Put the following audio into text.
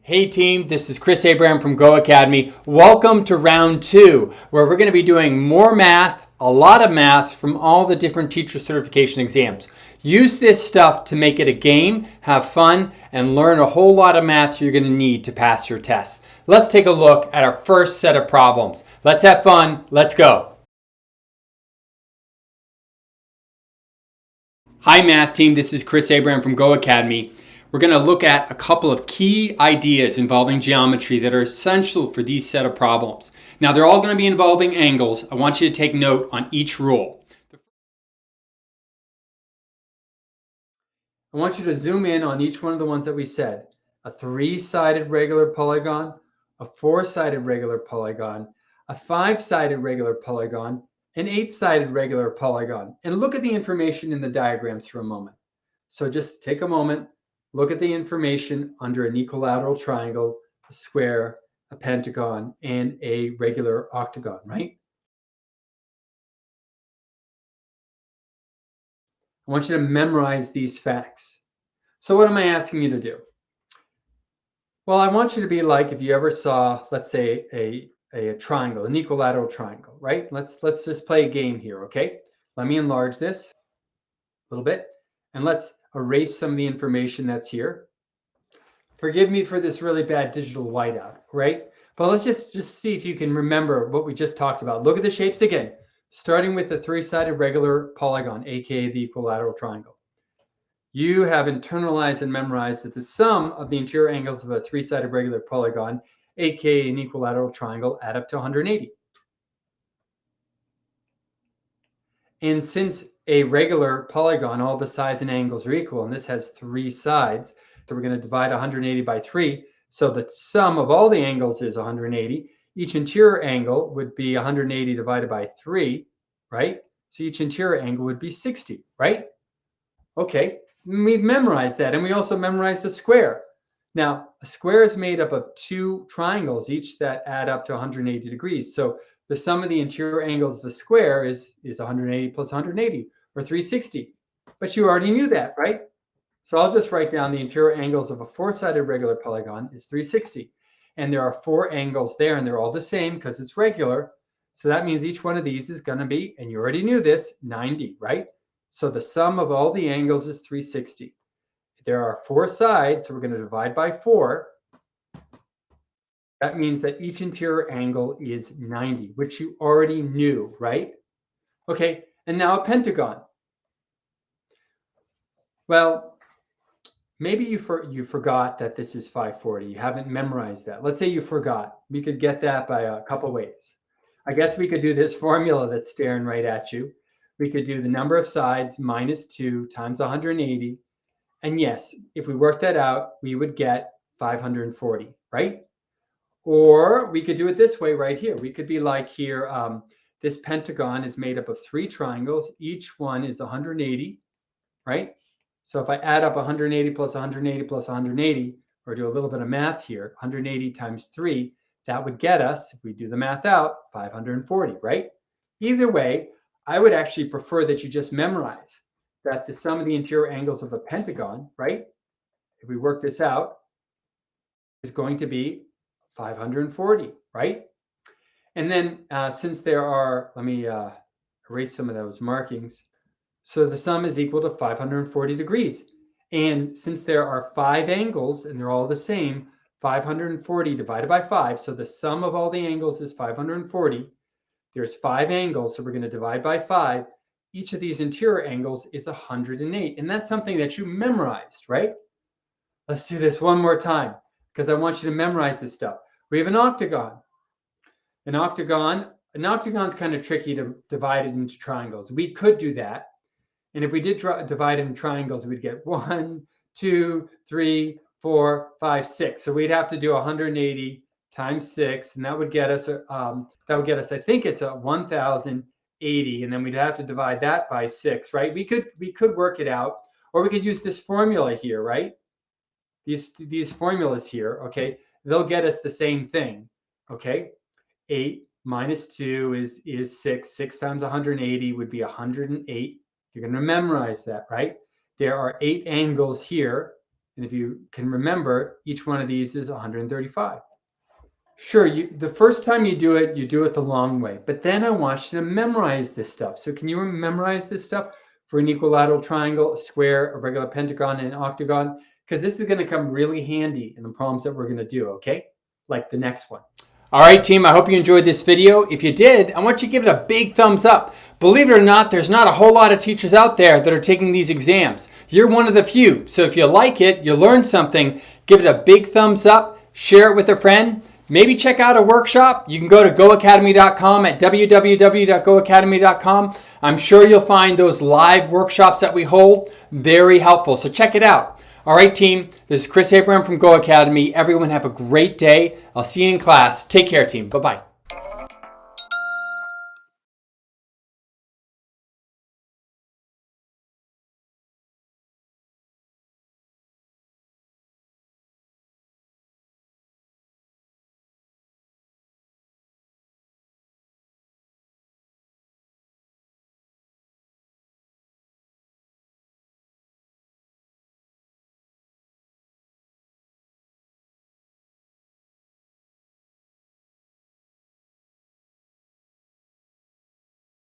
Hey team, this is Chris Abraham from GOHacademy. Welcome to round 2, where we're going to be doing more math, a lot of math from all the different teacher certification exams. Use this stuff to make it a game, have fun, and learn a whole lot of math you're going to need to pass your tests. Let's take a look at our first set of problems. Let's have fun. Let's go. Hi math team, this is Chris Abraham from GOHacademy. We're going to look at a couple of key ideas involving geometry that are essential for these set of problems. Now, they're all going to be involving angles. I want you to take note on each rule. I want you to zoom in on each one of the ones that we said. A 3-sided regular polygon, a 4-sided regular polygon, a 5-sided regular polygon, an 8-sided regular polygon. And look at the information in the diagrams for a moment. So just take a moment. Look at the information under an equilateral triangle, a square, a pentagon, and a regular octagon, right? I want you to memorize these facts. So what am I asking you to do? Well, I want you to be like if you ever saw, let's say, a triangle, an equilateral triangle, right? Let's just play a game here, okay? Let me enlarge this a little bit, and let's erase some of the information that's here. Forgive me for this really bad digital whiteout, right? But let's just see if you can remember what we just talked about. Look at the shapes again, starting with the 3-sided regular polygon, aka the equilateral triangle. You have internalized and memorized that the sum of the interior angles of a 3-sided regular polygon, aka an equilateral triangle, add up to 180. And since a regular polygon, all the sides and angles are equal, and this has 3 sides, so we're going to divide 180 by 3. So the sum of all the angles is 180. Each interior angle would be 180 divided by 3, right? So each interior angle would be 60, right? Okay, we've memorized that, and we also memorized a square. Now, a square is made up of 2 triangles, each that add up to 180 degrees. So the sum of the interior angles of the square is 180 plus 180, or 360. But you already knew that, right? So I'll just write down the interior angles of a 4-sided regular polygon is 360. And there are 4 angles there, and they're all the same because it's regular. So that means each one of these is going to be, and you already knew this, 90, right? So the sum of all the angles is 360. There are 4 sides, so we're going to divide by 4. That means that each interior angle is 90, which you already knew, right? Okay, and now a pentagon. Well, maybe you forgot that this is 540. You haven't memorized that. Let's say you forgot. We could get that by a couple ways. I guess we could do this formula that's staring right at you. We could do the number of sides minus 2 times 180. And yes, if we work that out, we would get 540, right? Or we could do it this way right here. We could be like here, this pentagon is made up of 3 triangles. Each one is 180, right? So if I add up 180 plus 180 plus 180, or do a little bit of math here, 180 times 3, that would get us, if we do the math out, 540, right? Either way, I would actually prefer that you just memorize that the sum of the interior angles of a pentagon, right? If we work this out, is going to be 540, right? And then since there are, let me erase some of those markings. So the sum is equal to 540 degrees. And since there are 5 angles and they're all the same, 540 divided by 5. So the sum of all the angles is 540. There's 5 angles, so we're going to divide by 5. Each of these interior angles is 108. And that's something that you memorized, right? Let's do this one more time because I want you to memorize this stuff. We have an octagon. An octagon's kind of tricky to divide it into triangles. We could do that. And if we did divide it in triangles, we'd get 1, 2, 3, 4, 5, 6. So we'd have to do 180 times 6, and that would get us, I think it's a 1,080, and then we'd have to divide that by 6, right? We could work it out, or we could use this formula here, right? These formulas here, okay? They'll get us the same thing, okay? 8 minus 2 is 6. 6 times 180 would be 108. You're going to memorize that, right? There are 8 angles here, And if you can remember, each one of these is 135. Sure, the first time you do it the long way. But then I want you to memorize this stuff. So can you memorize this stuff for an equilateral triangle, a square, a regular pentagon, and an octagon? Because this is going to come really handy in the problems that we're going to do, okay? Like the next one. All right, team, I hope you enjoyed this video. If you did, I want you to give it a big thumbs up. Believe it or not, there's not a whole lot of teachers out there that are taking these exams. You're one of the few. So if you like it, you learned something, give it a big thumbs up, share it with a friend. Maybe check out a workshop. You can go to GOHacademy.com at www.GOHacademy.com. I'm sure you'll find those live workshops that we hold very helpful. So check it out. All right, team. This is Chris Abraham from GOHacademy. Everyone have a great day. I'll see you in class. Take care, team. Bye-bye.